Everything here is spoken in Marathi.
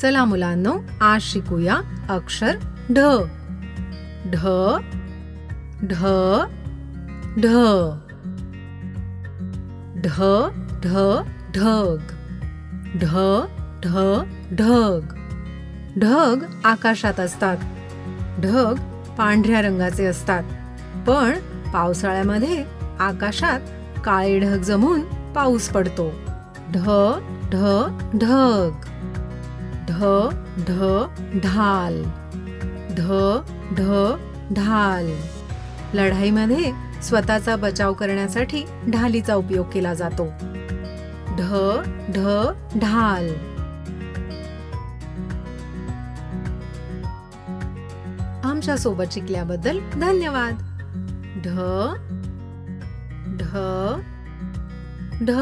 चला मुलांनो, आज शिकूया अक्षर ढ. ढ ढ ढ. ढ ढ ढग. ढ ढ ढग. ढग आकाशात असतात. ढग पांढऱ्या रंगाचे असतात. पण पावसाळ्यामध्ये आकाशात काळे ढग जमून पाऊस पडतो. ढ ढ ढग. ढ ढ ढाल. ढ ढ ढाल. लढाईमध्ये स्वतःचा बचाव करण्यासाठी ढालीचा उपयोग केला जातो. ढ ढ ढाल. आमच्या सोबत शिकल्याबद्दल धन्यवाद. ढ ढ ढ.